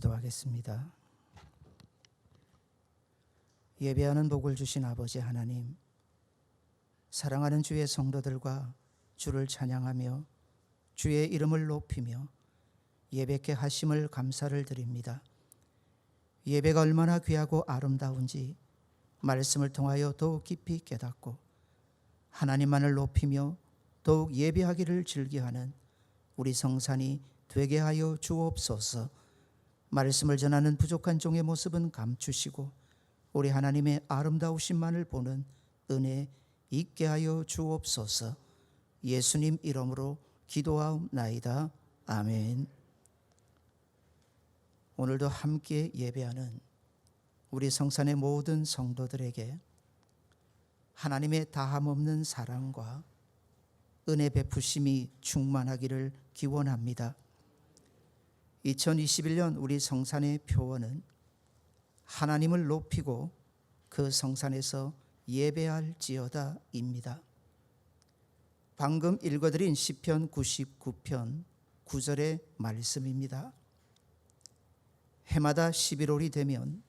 기도하겠습니다. 예배하는 복을 주신 아버지 하나님, 사랑하는 주의 성도들과 주를 찬양하며 주의 이름을 높이며 예배케 하심을 감사를 드립니다. 예배가 얼마나 귀하고 아름다운지 말씀을 통하여 더욱 깊이 깨닫고 하나님만을 높이며 더욱 예배하기를 즐겨하는 우리 성산이 되게 하여 주옵소서. 말씀을 전하는 부족한 종의 모습은 감추시고 우리 하나님의 아름다우심만을 보는 은혜 있게 하여 주옵소서. 예수님 이름으로 기도하옵나이다. 아멘. 오늘도 함께 예배하는 우리 성산의 모든 성도들에게 하나님의 다함없는 사랑과 은혜 베푸심이 충만하기를 기원합니다. 2021년 우리 성산의 표어는 하나님을 높이고 그 성산에서 예배할지어다입니다. 방금 읽어드린 시편 99편 9절의 말씀입니다. 해마다 11월이 되면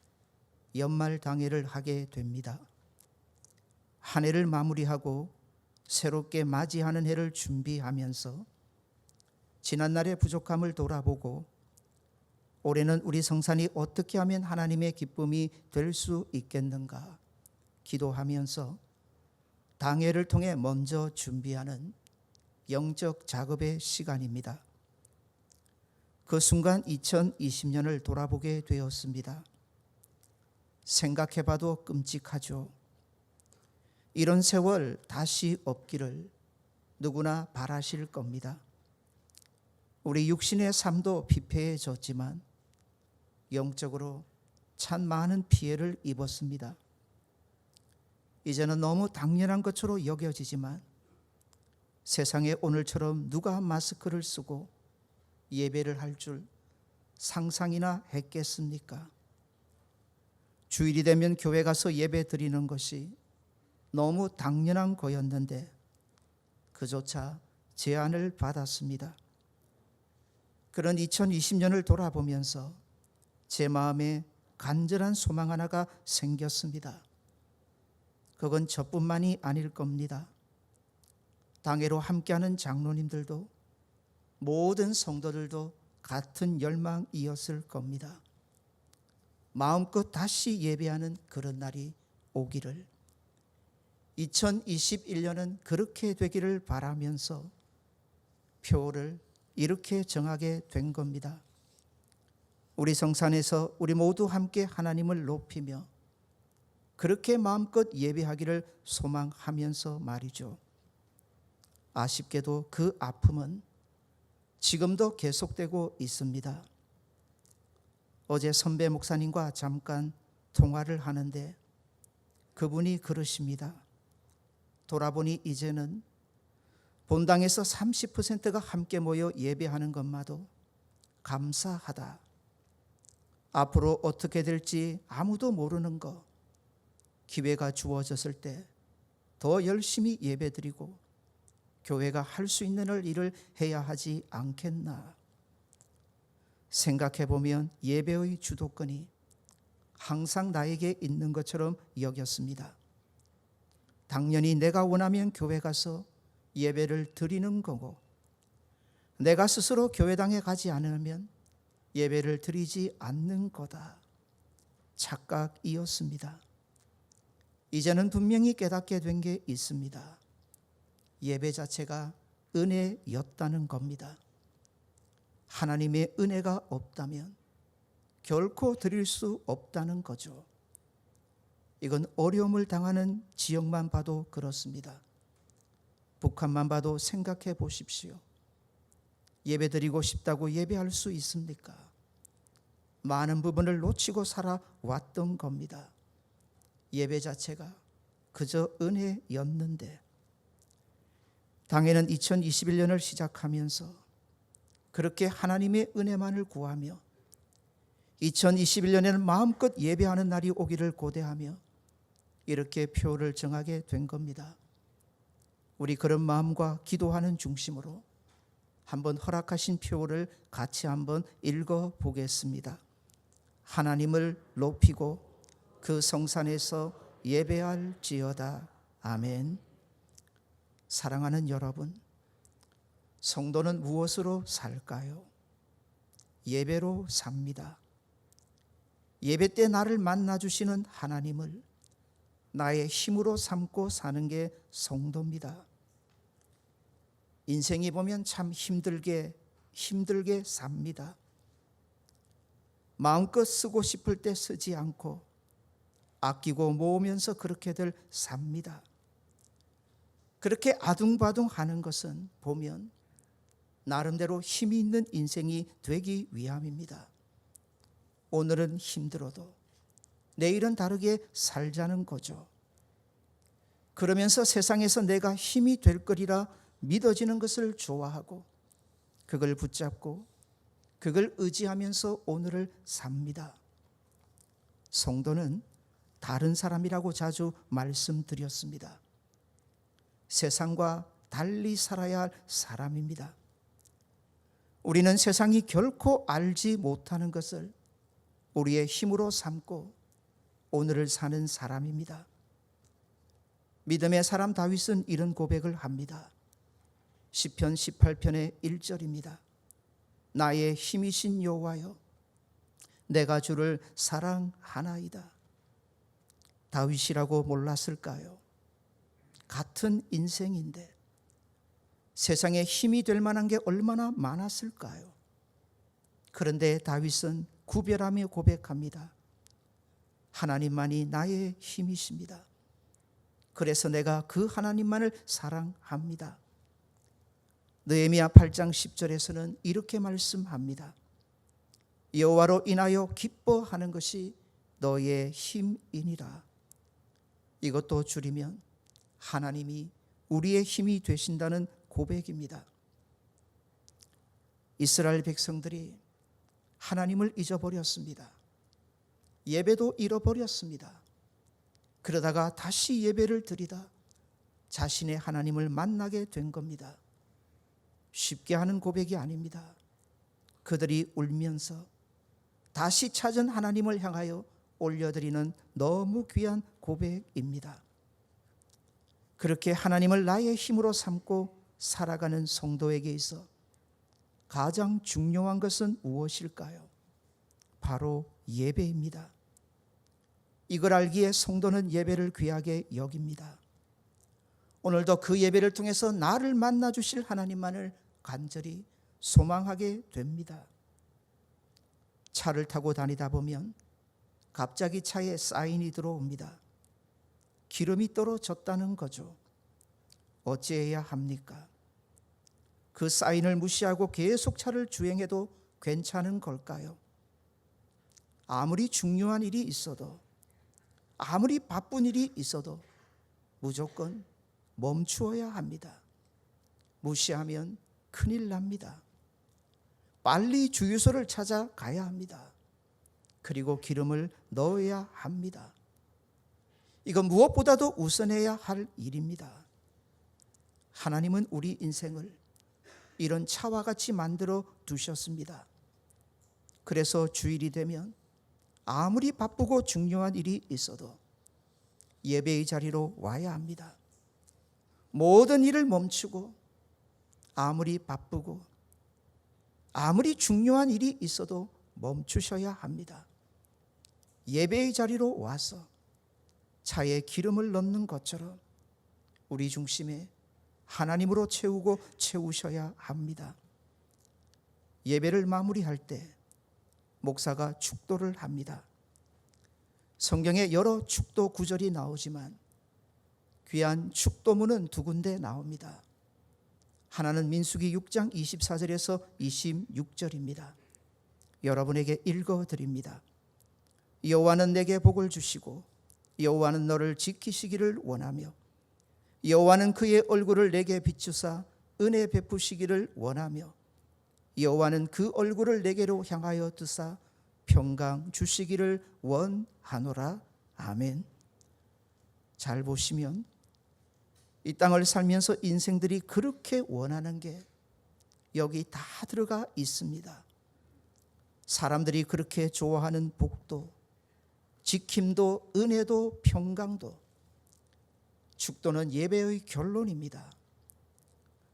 연말 당회를 하게 됩니다. 한 해를 마무리하고 새롭게 맞이하는 해를 준비하면서 지난날의 부족함을 돌아보고 올해는 우리 성산이 어떻게 하면 하나님의 기쁨이 될 수 있겠는가 기도하면서 당회를 통해 먼저 준비하는 영적 작업의 시간입니다. 그 순간 2020년을 돌아보게 되었습니다. 생각해봐도 끔찍하죠. 이런 세월 다시 없기를 누구나 바라실 겁니다. 우리 육신의 삶도 피폐해졌지만 영적으로 참 많은 피해를 입었습니다. 이제는 너무 당연한 것으로 여겨지지만 세상에 오늘처럼 누가 마스크를 쓰고 예배를 할 줄 상상이나 했겠습니까? 주일이 되면 교회 가서 예배 드리는 것이 너무 당연한 거였는데 그조차 제한을 받았습니다. 그런 2020년을 돌아보면서 제 마음에 간절한 소망 하나가 생겼습니다. 그건 저뿐만이 아닐 겁니다. 당회로 함께하는 장로님들도 모든 성도들도 같은 열망이었을 겁니다. 마음껏 다시 예배하는 그런 날이 오기를, 2021년은 그렇게 되기를 바라면서 표를 이렇게 정하게 된 겁니다. 우리 성산에서 우리 모두 함께 하나님을 높이며 그렇게 마음껏 예배하기를 소망하면서 말이죠. 아쉽게도 그 아픔은 지금도 계속되고 있습니다. 어제 선배 목사님과 잠깐 통화를 하는데 그분이 그러십니다. 돌아보니 이제는 본당에서 30%가 함께 모여 예배하는 것마도 감사하다. 앞으로 어떻게 될지 아무도 모르는 것, 기회가 주어졌을 때 더 열심히 예배드리고 교회가 할 수 있는 일을 해야 하지 않겠나. 생각해보면 예배의 주도권이 항상 나에게 있는 것처럼 여겼습니다. 당연히 내가 원하면 교회 가서 예배를 드리는 거고 내가 스스로 교회당에 가지 않으면 예배를 드리지 않는 거다. 착각이었습니다. 이제는 분명히 깨닫게 된 게 있습니다. 예배 자체가 은혜였다는 겁니다. 하나님의 은혜가 없다면 결코 드릴 수 없다는 거죠. 이건 어려움을 당하는 지역만 봐도 그렇습니다. 북한만 봐도 생각해 보십시오. 예배 드리고 싶다고 예배할 수 있습니까? 많은 부분을 놓치고 살아왔던 겁니다. 예배 자체가 그저 은혜였는데 당에는 2021년을 시작하면서 그렇게 하나님의 은혜만을 구하며 2021년에는 마음껏 예배하는 날이 오기를 고대하며 이렇게 표를 정하게 된 겁니다. 우리 그런 마음과 기도하는 중심으로 한번 허락하신 표를 같이 한번 읽어보겠습니다. 하나님을 높이고 그 성산에서 예배할지어다. 아멘. 사랑하는 여러분, 성도는 무엇으로 살까요? 예배로 삽니다. 예배 때 나를 만나주시는 하나님을 나의 힘으로 삼고 사는 게 성도입니다. 인생이 보면 참 힘들게 삽니다. 마음껏 쓰고 싶을 때 쓰지 않고 아끼고 모으면서 그렇게들 삽니다. 그렇게 아둥바둥 하는 것은 보면 나름대로 힘이 있는 인생이 되기 위함입니다. 오늘은 힘들어도 내일은 다르게 살자는 거죠. 그러면서 세상에서 내가 힘이 될 거리라 믿어지는 것을 좋아하고 그걸 붙잡고 그걸 의지하면서 오늘을 삽니다. 성도는 다른 사람이라고 자주 말씀드렸습니다. 세상과 달리 살아야 할 사람입니다. 우리는 세상이 결코 알지 못하는 것을 우리의 힘으로 삼고 오늘을 사는 사람입니다. 믿음의 사람 다윗은 이런 고백을 합니다. 시편 18편의 1절입니다. 나의 힘이신 여호와여, 내가 주를 사랑하나이다. 다윗이라고 몰랐을까요? 같은 인생인데 세상에 힘이 될 만한 게 얼마나 많았을까요? 그런데 다윗은 구별하며 고백합니다. 하나님만이 나의 힘이십니다. 그래서 내가 그 하나님만을 사랑합니다. 느헤미야 8장 10절에서는 이렇게 말씀합니다. 여호와로 인하여 기뻐하는 것이 너의 힘이니라. 이것도 줄이면 하나님이 우리의 힘이 되신다는 고백입니다. 이스라엘 백성들이 하나님을 잊어버렸습니다. 예배도 잃어버렸습니다. 그러다가 다시 예배를 드리다 자신의 하나님을 만나게 된 겁니다. 쉽게 하는 고백이 아닙니다. 그들이 울면서 다시 찾은 하나님을 향하여 올려드리는 너무 귀한 고백입니다. 그렇게 하나님을 나의 힘으로 삼고 살아가는 성도에게 있어 가장 중요한 것은 무엇일까요? 바로 예배입니다. 이걸 알기에 성도는 예배를 귀하게 여깁니다. 오늘도 그 예배를 통해서 나를 만나 주실 하나님만을 간절히 소망하게 됩니다. 차를 타고 다니다 보면 갑자기 차에 사인이 들어옵니다. 기름이 떨어졌다는 거죠. 어찌해야 합니까? 그 사인을 무시하고 계속 차를 주행해도 괜찮은 걸까요? 아무리 중요한 일이 있어도, 아무리 바쁜 일이 있어도 무조건 멈추어야 합니다. 무시하면 큰일 납니다. 빨리 주유소를 찾아가야 합니다. 그리고 기름을 넣어야 합니다. 이건 무엇보다도 우선해야 할 일입니다. 하나님은 우리 인생을 이런 차와 같이 만들어 두셨습니다. 그래서 주일이 되면 아무리 바쁘고 중요한 일이 있어도 예배의 자리로 와야 합니다. 모든 일을 멈추고 아무리 바쁘고 아무리 중요한 일이 있어도 멈추셔야 합니다. 예배의 자리로 와서 차에 기름을 넣는 것처럼 우리 중심에 하나님으로 채우고 채우셔야 합니다. 예배를 마무리할 때 목사가 축도를 합니다. 성경에 여러 축도 구절이 나오지만 귀한 축도문은 두 군데 나옵니다. 하나는 민수기 6장 24절에서 26절입니다. 여러분에게 읽어드립니다. 여호와는 내게 복을 주시고 여호와는 너를 지키시기를 원하며 여호와는 그의 얼굴을 내게 비추사 은혜 베푸시기를 원하며 여호와는 그 얼굴을 내게로 향하여 드사 평강 주시기를 원하노라. 아멘. 잘 보시면 이 땅을 살면서 인생들이 그렇게 원하는 게 여기 다 들어가 있습니다. 사람들이 그렇게 좋아하는 복도, 지킴도, 은혜도, 평강도, 축도는 예배의 결론입니다.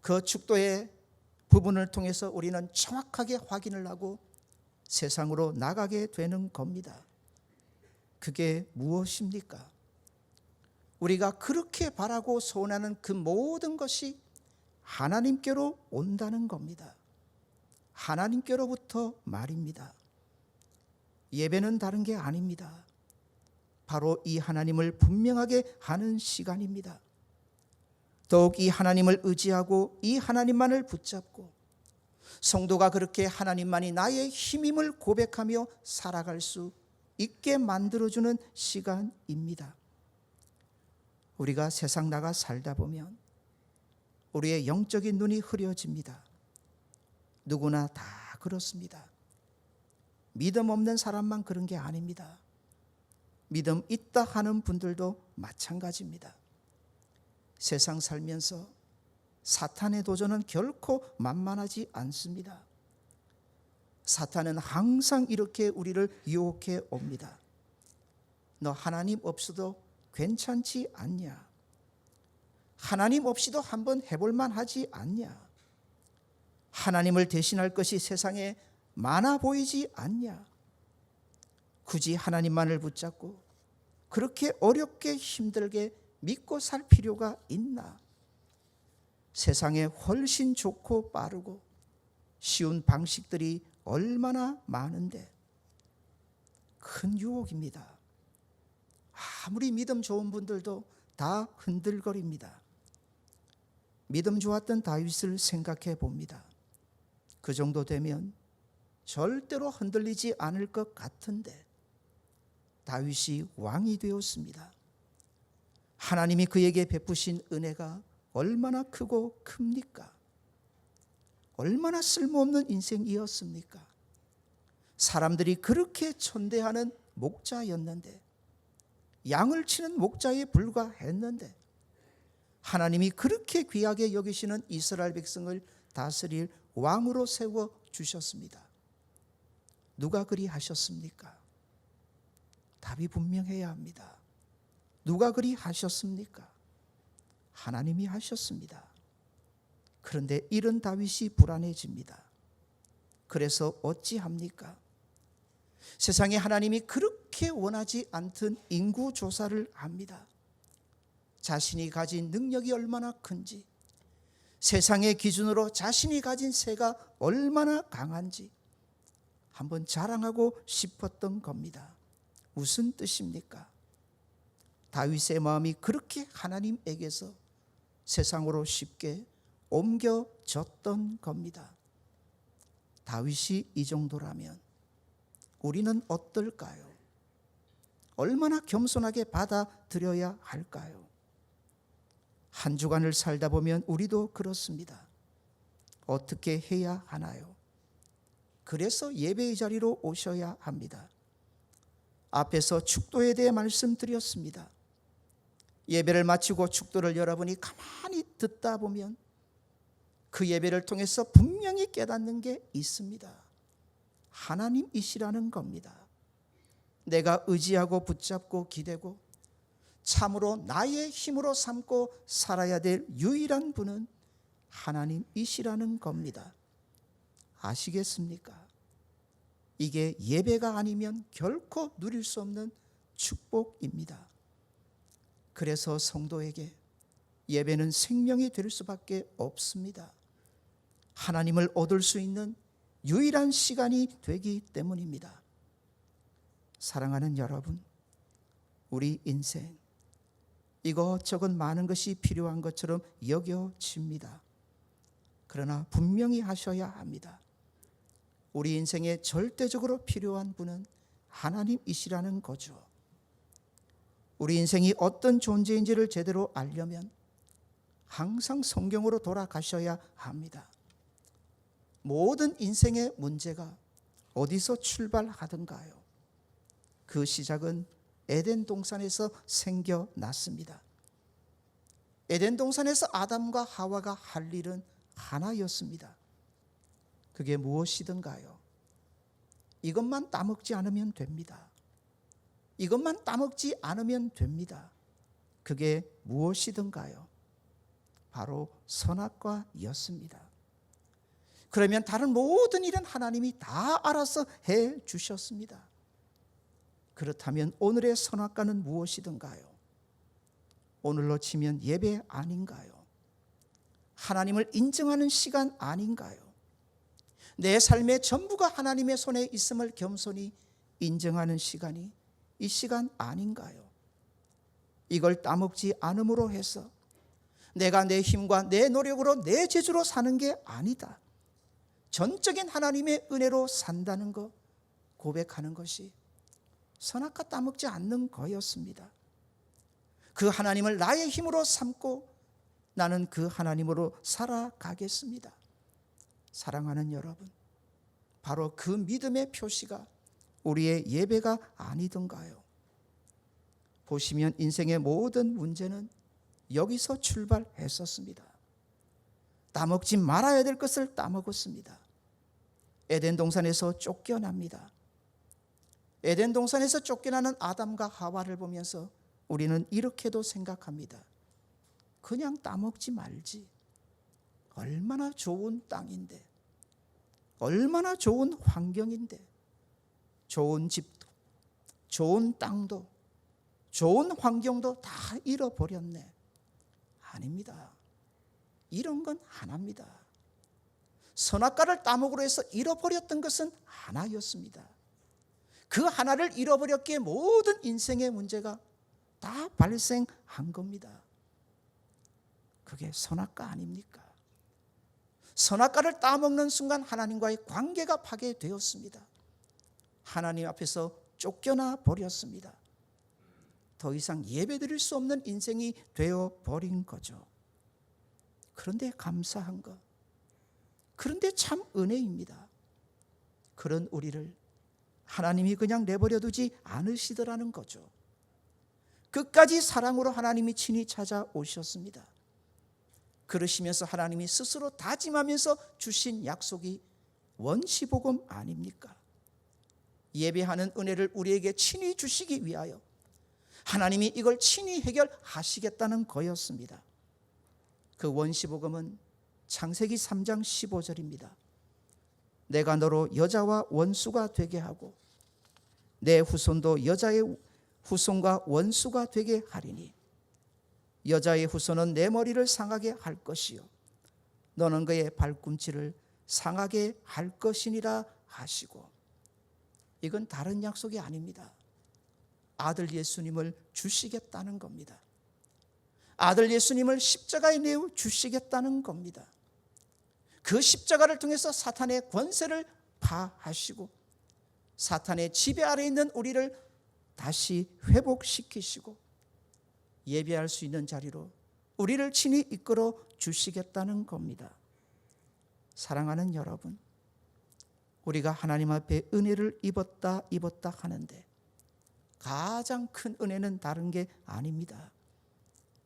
그 축도의 부분을 통해서 우리는 정확하게 확인을 하고 세상으로 나가게 되는 겁니다. 그게 무엇입니까? 우리가 그렇게 바라고 소원하는 그 모든 것이 하나님께로 온다는 겁니다. 하나님께로부터 말입니다. 예배는 다른 게 아닙니다. 바로 이 하나님을 분명하게 하는 시간입니다. 더욱 이 하나님을 의지하고 이 하나님만을 붙잡고 성도가 그렇게 하나님만이 나의 힘임을 고백하며 살아갈 수 있게 만들어주는 시간입니다. 우리가 세상 나가 살다 보면 우리의 영적인 눈이 흐려집니다. 누구나 다 그렇습니다. 믿음 없는 사람만 그런 게 아닙니다. 믿음 있다 하는 분들도 마찬가지입니다. 세상 살면서 사탄의 도전은 결코 만만하지 않습니다. 사탄은 항상 이렇게 우리를 유혹해 옵니다. 너 하나님 없어도 괜찮지 않냐? 하나님 없이도 한번 해볼만 하지 않냐? 하나님을 대신할 것이 세상에 많아 보이지 않냐? 굳이 하나님만을 붙잡고 그렇게 어렵게 힘들게 믿고 살 필요가 있나? 세상에 훨씬 좋고 빠르고 쉬운 방식들이 얼마나 많은데 큰 유혹입니다. 아무리 믿음 좋은 분들도 다 흔들거립니다. 믿음 좋았던 다윗을 생각해 봅니다. 그 정도 되면 절대로 흔들리지 않을 것 같은데 다윗이 왕이 되었습니다. 하나님이 그에게 베푸신 은혜가 얼마나 크고 큽니까? 얼마나 쓸모없는 인생이었습니까? 사람들이 그렇게 천대하는 목자였는데, 양을 치는 목자에 불과했는데, 하나님이 그렇게 귀하게 여기시는 이스라엘 백성을 다스릴 왕으로 세워 주셨습니다. 누가 그리 하셨습니까? 답이 분명해야 합니다. 누가 그리 하셨습니까? 하나님이 하셨습니다. 그런데 이런 다윗이 불안해집니다. 그래서 어찌합니까? 세상에 하나님이 그렇게 원하지 않던 인구 조사를 합니다. 자신이 가진 능력이 얼마나 큰지, 세상의 기준으로 자신이 가진 세가 얼마나 강한지 한번 자랑하고 싶었던 겁니다. 무슨 뜻입니까? 다윗의 마음이 그렇게 하나님에게서 세상으로 쉽게 옮겨졌던 겁니다. 다윗이 이 정도라면 우리는 어떨까요? 얼마나 겸손하게 받아들여야 할까요? 한 주간을 살다 보면 우리도 그렇습니다. 어떻게 해야 하나요? 그래서 예배의 자리로 오셔야 합니다. 앞에서 축도에 대해 말씀드렸습니다. 예배를 마치고 축도를 여러분이 가만히 듣다 보면 그 예배를 통해서 분명히 깨닫는 게 있습니다. 하나님이시라는 겁니다. 내가 의지하고 붙잡고 기대고 참으로 나의 힘으로 삼고 살아야 될 유일한 분은 하나님이시라는 겁니다. 아시겠습니까? 이게 예배가 아니면 결코 누릴 수 없는 축복입니다. 그래서 성도에게 예배는 생명이 될 수밖에 없습니다. 하나님을 얻을 수 있는 유일한 시간이 되기 때문입니다. 사랑하는 여러분, 우리 인생 이것저것 많은 것이 필요한 것처럼 여겨집니다. 그러나 분명히 하셔야 합니다. 우리 인생에 절대적으로 필요한 분은 하나님이시라는 거죠. 우리 인생이 어떤 존재인지를 제대로 알려면 항상 성경으로 돌아가셔야 합니다. 모든 인생의 문제가 어디서 출발하던가요? 그 시작은 에덴 동산에서 생겨났습니다. 에덴 동산에서 아담과 하와가 할 일은 하나였습니다. 그게 무엇이던가요? 이것만 따먹지 않으면 됩니다. 이것만 따먹지 않으면 됩니다. 그게 무엇이든가요? 바로 선악과였습니다. 그러면 다른 모든 일은 하나님이 다 알아서 해 주셨습니다. 그렇다면 오늘의 선악과는 무엇이든가요? 오늘로 치면 예배 아닌가요? 하나님을 인정하는 시간 아닌가요? 내 삶의 전부가 하나님의 손에 있음을 겸손히 인정하는 시간이 이 시간 아닌가요? 이걸 따먹지 않음으로 해서 내가 내 힘과 내 노력으로 내 재주로 사는 게 아니다. 전적인 하나님의 은혜로 산다는 것 고백하는 것이 선악과 따먹지 않는 거였습니다. 그 하나님을 나의 힘으로 삼고 나는 그 하나님으로 살아가겠습니다. 사랑하는 여러분, 바로 그 믿음의 표시가 우리의 예배가 아니던가요? 보시면 인생의 모든 문제는 여기서 출발했었습니다. 따먹지 말아야 될 것을 따먹었습니다. 에덴 동산에서 쫓겨납니다. 에덴 동산에서 쫓겨나는 아담과 하와를 보면서 우리는 이렇게도 생각합니다. 그냥 따먹지 말지. 얼마나 좋은 땅인데, 얼마나 좋은 환경인데, 좋은 집도, 좋은 땅도, 좋은 환경도 다 잃어버렸네. 아닙니다. 이런 건 하나입니다. 선악과를 따먹으로 해서 잃어버렸던 것은 하나였습니다. 그 하나를 잃어버렸기에 모든 인생의 문제가 다 발생한 겁니다. 그게 선악과 아닙니까? 선악과를 따먹는 순간 하나님과의 관계가 파괴되었습니다. 하나님 앞에서 쫓겨나 버렸습니다. 더 이상 예배드릴 수 없는 인생이 되어버린 거죠. 그런데 감사한 것, 그런데 참 은혜입니다. 그런 우리를 하나님이 그냥 내버려 두지 않으시더라는 거죠. 끝까지 사랑으로 하나님이 친히 찾아오셨습니다. 그러시면서 하나님이 스스로 다짐하면서 주신 약속이 원시복음 아닙니까? 예배하는 은혜를 우리에게 친히 주시기 위하여 하나님이 이걸 친히 해결하시겠다는 거였습니다. 그 원시복음은 창세기 3장 15절입니다. 내가 너로 여자와 원수가 되게 하고 내 후손도 여자의 후손과 원수가 되게 하리니 여자의 후손은 내 머리를 상하게 할 것이요 너는 그의 발꿈치를 상하게 할 것이니라 하시고, 이건 다른 약속이 아닙니다. 아들 예수님을 주시겠다는 겁니다. 아들 예수님을 십자가에 내어 주시겠다는 겁니다. 그 십자가를 통해서 사탄의 권세를 파하시고 사탄의 지배 아래 있는 우리를 다시 회복시키시고 예배할 수 있는 자리로 우리를 친히 이끌어 주시겠다는 겁니다. 사랑하는 여러분, 우리가 하나님 앞에 은혜를 입었다 하는데 가장 큰 은혜는 다른 게 아닙니다.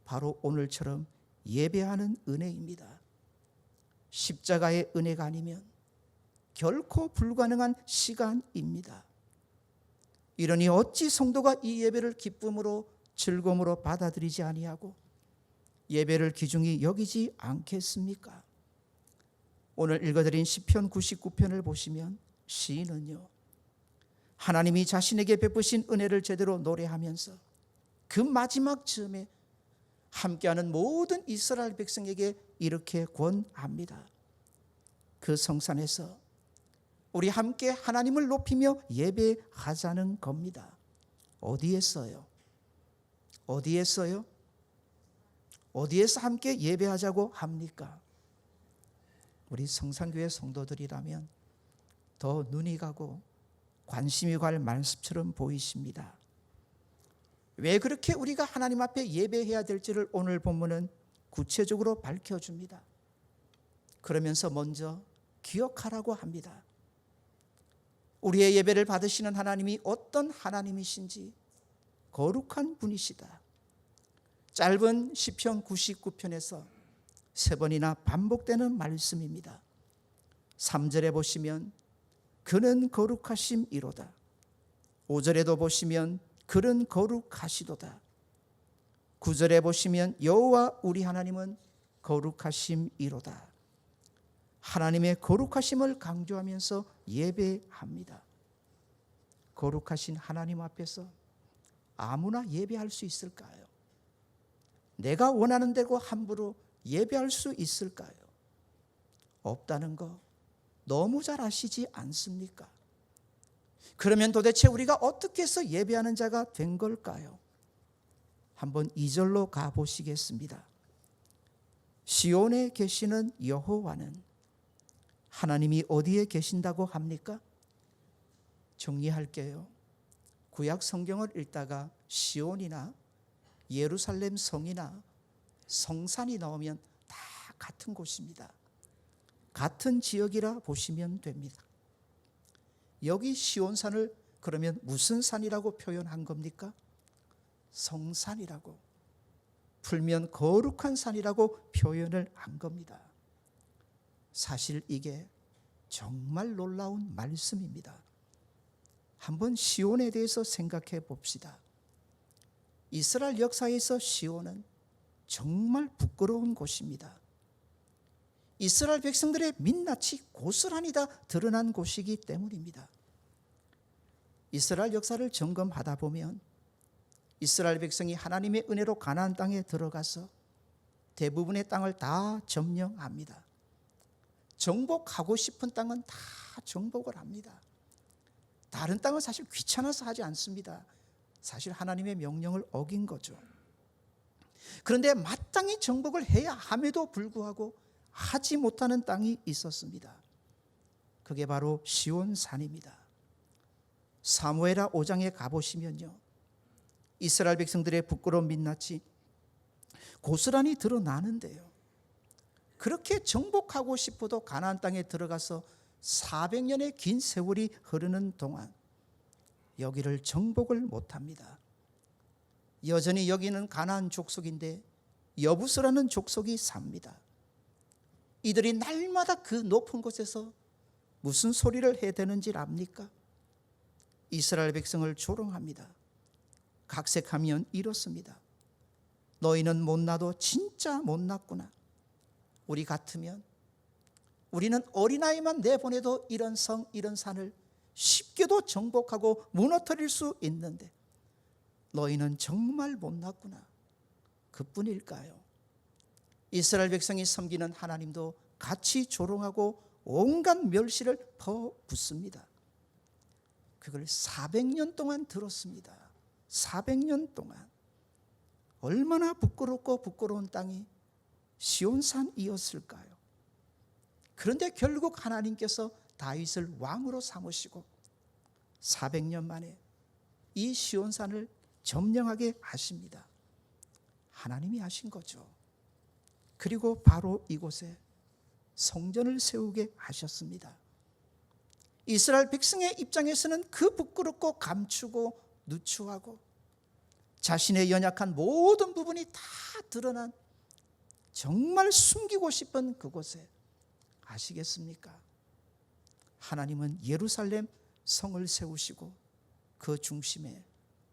바로 오늘처럼 예배하는 은혜입니다. 십자가의 은혜가 아니면 결코 불가능한 시간입니다. 이러니 어찌 성도가 이 예배를 기쁨으로 즐거움으로 받아들이지 아니하고 예배를 귀중히 여기지 않겠습니까? 오늘 읽어드린 시편 99편을 보시면 시인은요, 하나님이 자신에게 베푸신 은혜를 제대로 노래하면서 그 마지막 즈음에 함께하는 모든 이스라엘 백성에게 이렇게 권합니다. 그 성산에서 우리 함께 하나님을 높이며 예배하자는 겁니다. 어디에서요? 어디에서요? 어디에서 함께 예배하자고 합니까? 우리 성산교회 성도들이라면 더 눈이 가고 관심이 갈 말씀처럼 보이십니다. 왜 그렇게 우리가 하나님 앞에 예배해야 될지를 오늘 본문은 구체적으로 밝혀줍니다. 그러면서 먼저 기억하라고 합니다. 우리의 예배를 받으시는 하나님이 어떤 하나님이신지 거룩한 분이시다. 짧은 시편 99편에서 3번이나 반복되는 말씀입니다. 3절에 보시면 그는 거룩하심이로다. 5절에도 보시면 그는 거룩하시도다. 9절에 보시면 여호와 우리 하나님은 거룩하심이로다. 하나님의 거룩하심을 강조하면서 예배합니다. 거룩하신 하나님 앞에서 아무나 예배할 수 있을까요? 내가 원하는 대로 함부로 예배할 수 있을까요? 없다는 거 너무 잘 아시지 않습니까? 그러면 도대체 우리가 어떻게 해서 예배하는 자가 된 걸까요? 한번 2절로 가보시겠습니다. 시온에 계시는 여호와는 하나님이 어디에 계신다고 합니까? 정리할게요. 구약 성경을 읽다가 시온이나 예루살렘 성이나 성산이 나오면 다 같은 곳입니다. 같은 지역이라 보시면 됩니다. 여기 시온산을 그러면 무슨 산이라고 표현한 겁니까? 성산이라고, 풀면 거룩한 산이라고 표현을 한 겁니다. 사실 이게 정말 놀라운 말씀입니다. 한번 시온에 대해서 생각해 봅시다. 이스라엘 역사에서 시온은 정말 부끄러운 곳입니다. 이스라엘 백성들의 민낯이 고스란히 다 드러난 곳이기 때문입니다. 이스라엘 역사를 점검하다 보면 이스라엘 백성이 하나님의 은혜로 가나안 땅에 들어가서 대부분의 땅을 다 점령합니다. 정복하고 싶은 땅은 다 정복을 합니다. 다른 땅은 사실 귀찮아서 하지 않습니다. 사실 하나님의 명령을 어긴 거죠. 그런데 마땅히 정복을 해야 함에도 불구하고 하지 못하는 땅이 있었습니다. 그게 바로 시온산입니다. 사무엘하 5장에 가보시면요, 이스라엘 백성들의 부끄러운 민낯이 고스란히 드러나는데요, 그렇게 정복하고 싶어도 가나안 땅에 들어가서 400년의 긴 세월이 흐르는 동안 여기를 정복을 못합니다. 여전히 여기는 가나안 족속인데 여부스라는 족속이 삽니다. 이들이 날마다 그 높은 곳에서 무슨 소리를 해야 되는지 압니까? 이스라엘 백성을 조롱합니다. 각색하면 이렇습니다. 너희는 못나도 진짜 못났구나. 우리 같으면, 우리는 어린아이만 내보내도 이런 성, 이런 산을 쉽게도 정복하고 무너뜨릴 수 있는데 너희는 정말 못났구나. 그뿐일까요? 이스라엘 백성이 섬기는 하나님도 같이 조롱하고 온갖 멸시를 퍼붓습니다. 그걸 400년 동안 들었습니다. 400년 동안. 얼마나 부끄럽고 부끄러운 땅이 시온산이었을까요? 그런데 결국 하나님께서 다윗을 왕으로 삼으시고 400년 만에 이 시온산을 점령하게 하십니다. 하나님이 하신 거죠. 그리고 바로 이곳에 성전을 세우게 하셨습니다. 이스라엘 백성의 입장에서는 그 부끄럽고 감추고 누추하고 자신의 연약한 모든 부분이 다 드러난 정말 숨기고 싶은 그곳에, 아시겠습니까? 하나님은 예루살렘 성을 세우시고 그 중심에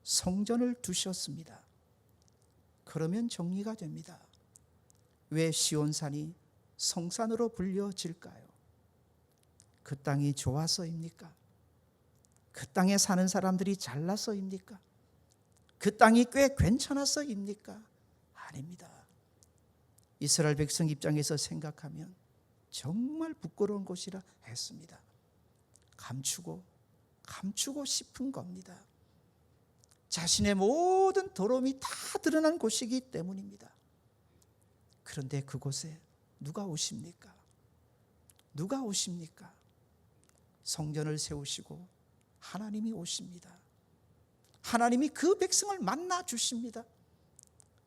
성전을 두셨습니다. 그러면 정리가 됩니다. 왜 시온산이 성산으로 불려질까요? 그 땅이 좋아서입니까? 그 땅에 사는 사람들이 잘나서입니까? 그 땅이 꽤 괜찮아서입니까? 아닙니다. 이스라엘 백성 입장에서 생각하면 정말 부끄러운 곳이라 했습니다. 감추고 싶은 겁니다. 자신의 모든 더러움이 다 드러난 곳이기 때문입니다. 그런데 그곳에 누가 오십니까? 누가 오십니까? 성전을 세우시고 하나님이 오십니다. 하나님이 그 백성을 만나 주십니다.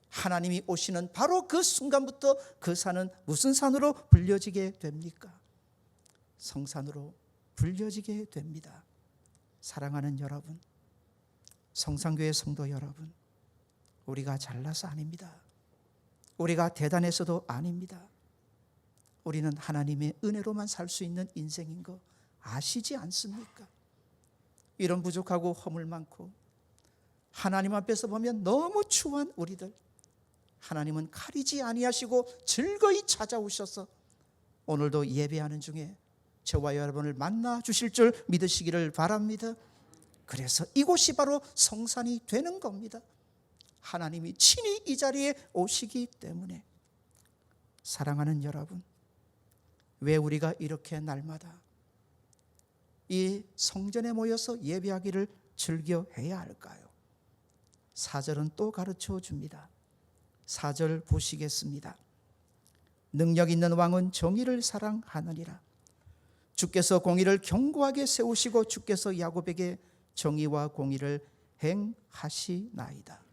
하나님이 오시는 바로 그 순간부터 그 산은 무슨 산으로 불려지게 됩니까? 성산으로 불려지게 됩니다. 사랑하는 여러분, 성산교회 성도 여러분, 우리가 잘나서 아닙니다. 우리가 대단해서도 아닙니다. 우리는 하나님의 은혜로만 살 수 있는 인생인 거 아시지 않습니까? 이런 부족하고 허물 많고 하나님 앞에서 보면 너무 추한 우리들, 하나님은 가리지 아니하시고 즐거이 찾아오셔서 오늘도 예배하는 중에 저와 여러분을 만나 주실 줄 믿으시기를 바랍니다. 그래서 이곳이 바로 성산이 되는 겁니다. 하나님이 친히 이 자리에 오시기 때문에. 사랑하는 여러분, 왜 우리가 이렇게 날마다 이 성전에 모여서 예배하기를 즐겨 해야 할까요? 4절은 또 가르쳐 줍니다. 4절 보시겠습니다. 능력 있는 왕은 정의를 사랑하느니라. 주께서 공의를 견고하게 세우시고 주께서 야곱에게 정의와 공의를 행하시나이다.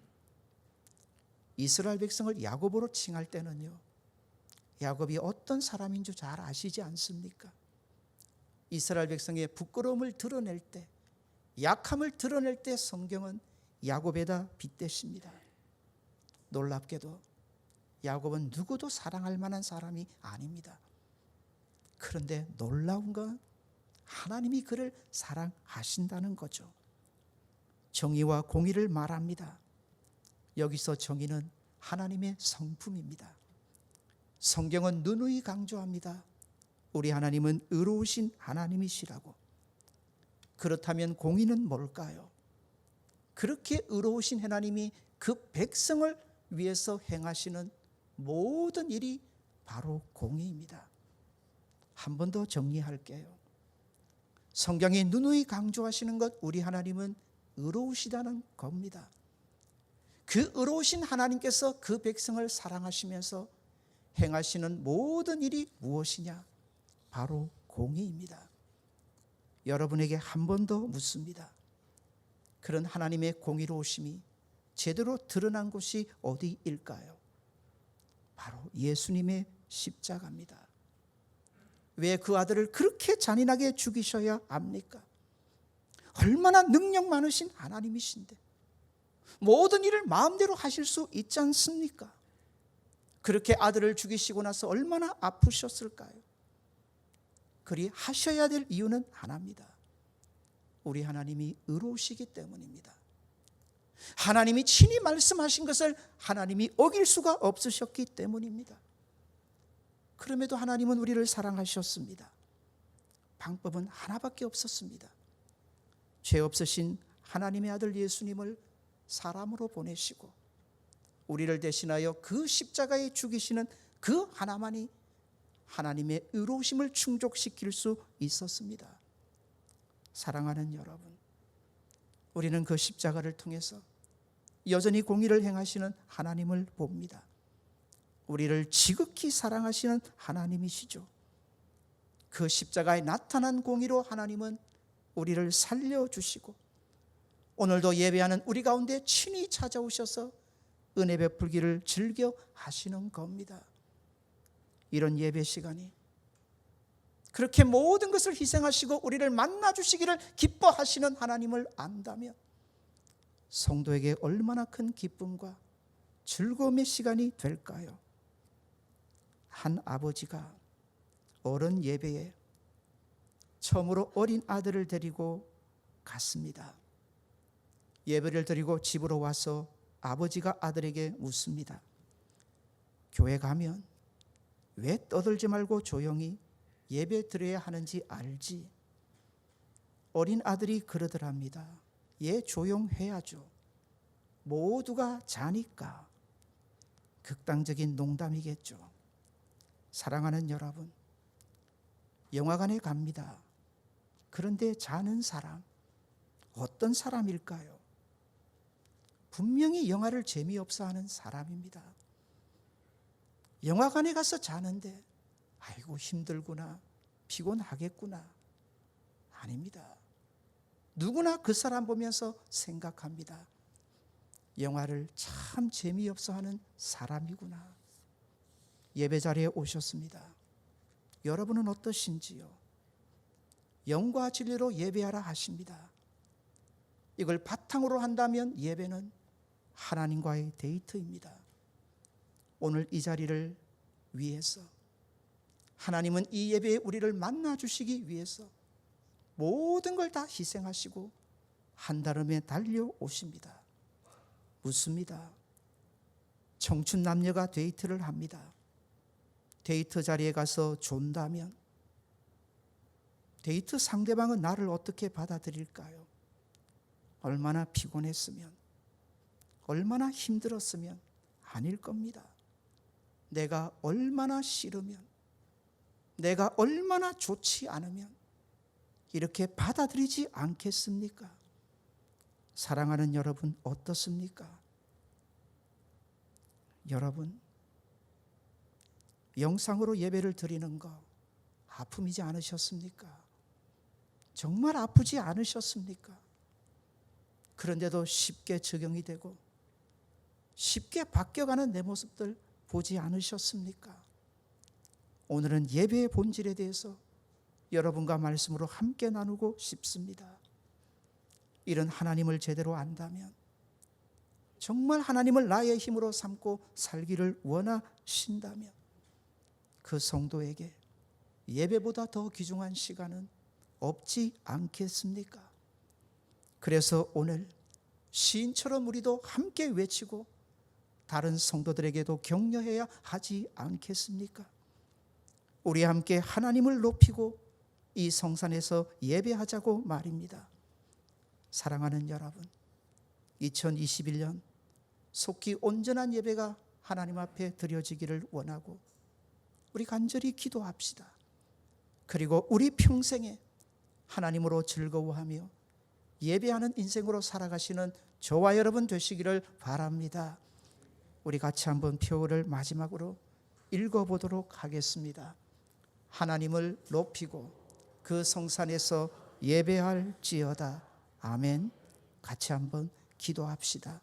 이스라엘 백성을 야곱으로 칭할 때는요, 야곱이 어떤 사람인 줄 잘 아시지 않습니까? 이스라엘 백성의 부끄러움을 드러낼 때, 약함을 드러낼 때 성경은 야곱에다 빗대십니다. 놀랍게도 야곱은 누구도 사랑할 만한 사람이 아닙니다. 그런데 놀라운 건 하나님이 그를 사랑하신다는 거죠. 정의와 공의를 말합니다. 여기서 정의는 하나님의 성품입니다. 성경은 누누이 강조합니다. 우리 하나님은 의로우신 하나님이시라고. 그렇다면 공의는 뭘까요? 그렇게 의로우신 하나님이 그 백성을 위해서 행하시는 모든 일이 바로 공의입니다. 한 번 더 정리할게요. 성경이 누누이 강조하시는 것, 우리 하나님은 의로우시다는 겁니다. 그 의로우신 하나님께서 그 백성을 사랑하시면서 행하시는 모든 일이 무엇이냐? 바로 공의입니다. 여러분에게 한 번 더 묻습니다. 그런 하나님의 공의로우심이 제대로 드러난 곳이 어디일까요? 바로 예수님의 십자가입니다. 왜 그 아들을 그렇게 잔인하게 죽이셔야 합니까? 얼마나 능력 많으신 하나님이신데 모든 일을 마음대로 하실 수 있지 않습니까? 그렇게 아들을 죽이시고 나서 얼마나 아프셨을까요? 그리 하셔야 될 이유는 하나입니다. 우리 하나님이 의로우시기 때문입니다. 하나님이 친히 말씀하신 것을 하나님이 어길 수가 없으셨기 때문입니다. 그럼에도 하나님은 우리를 사랑하셨습니다. 방법은 하나밖에 없었습니다. 죄 없으신 하나님의 아들 예수님을 사람으로 보내시고 우리를 대신하여 그 십자가에 죽이시는 그 하나만이 하나님의 의로우심을 충족시킬 수 있었습니다. 사랑하는 여러분, 우리는 그 십자가를 통해서 여전히 공의를 행하시는 하나님을 봅니다. 우리를 지극히 사랑하시는 하나님이시죠. 그 십자가에 나타난 공의로 하나님은 우리를 살려주시고 오늘도 예배하는 우리 가운데 친히 찾아오셔서 은혜 베풀기를 즐겨 하시는 겁니다. 이런 예배 시간이 그렇게 모든 것을 희생하시고 우리를 만나주시기를 기뻐하시는 하나님을 안다면 성도에게 얼마나 큰 기쁨과 즐거움의 시간이 될까요? 한 아버지가 어른 예배에 처음으로 어린 아들을 데리고 갔습니다. 예배를 드리고 집으로 와서 아버지가 아들에게 묻습니다. 교회 가면 왜 떠들지 말고 조용히 예배 드려야 하는지 알지? 어린 아들이 그러더랍니다. 예, 조용해야죠. 모두가 자니까. 극단적인 농담이겠죠. 사랑하는 여러분, 영화관에 갑니다. 그런데 자는 사람, 어떤 사람일까요? 분명히 영화를 재미없어 하는 사람입니다. 영화관에 가서 자는데 아이고 힘들구나, 피곤하겠구나. 아닙니다. 누구나 그 사람 보면서 생각합니다. 영화를 참 재미없어 하는 사람이구나. 예배 자리에 오셨습니다. 여러분은 어떠신지요? 영과 진리로 예배하라 하십니다. 이걸 바탕으로 한다면 예배는 하나님과의 데이트입니다. 오늘 이 자리를 위해서 하나님은 이 예배에 우리를 만나 주시기 위해서 모든 걸 다 희생하시고 한달음에 달려오십니다. 묻습니다. 청춘 남녀가 데이트를 합니다. 데이트 자리에 가서 존다면 데이트 상대방은 나를 어떻게 받아들일까요? 얼마나 피곤했으면, 얼마나 힘들었으면 아닐 겁니다. 내가 얼마나 싫으면, 내가 얼마나 좋지 않으면 이렇게 받아들이지 않겠습니까? 사랑하는 여러분 어떻습니까? 여러분, 영상으로 예배를 드리는 거 아픔이지 않으셨습니까? 정말 아프지 않으셨습니까? 그런데도 쉽게 적용이 되고 쉽게 바뀌어가는 내 모습들 보지 않으셨습니까? 오늘은 예배의 본질에 대해서 여러분과 말씀으로 함께 나누고 싶습니다. 이런 하나님을 제대로 안다면, 정말 하나님을 나의 힘으로 삼고 살기를 원하신다면 그 성도에게 예배보다 더 귀중한 시간은 없지 않겠습니까? 그래서 오늘 시인처럼 우리도 함께 외치고 다른 성도들에게도 격려해야 하지 않겠습니까? 우리 함께 하나님을 높이고 이 성산에서 예배하자고 말입니다. 사랑하는 여러분, 2021년 속히 온전한 예배가 하나님 앞에 드려지기를 원하고 우리 간절히 기도합시다. 그리고 우리 평생에 하나님으로 즐거워하며 예배하는 인생으로 살아가시는 저와 여러분 되시기를 바랍니다. 우리 같이 한번 표를 마지막으로 읽어보도록 하겠습니다. 하나님을 높이고 그 성산에서 예배할지어다. 아멘. 같이 한번 기도합시다.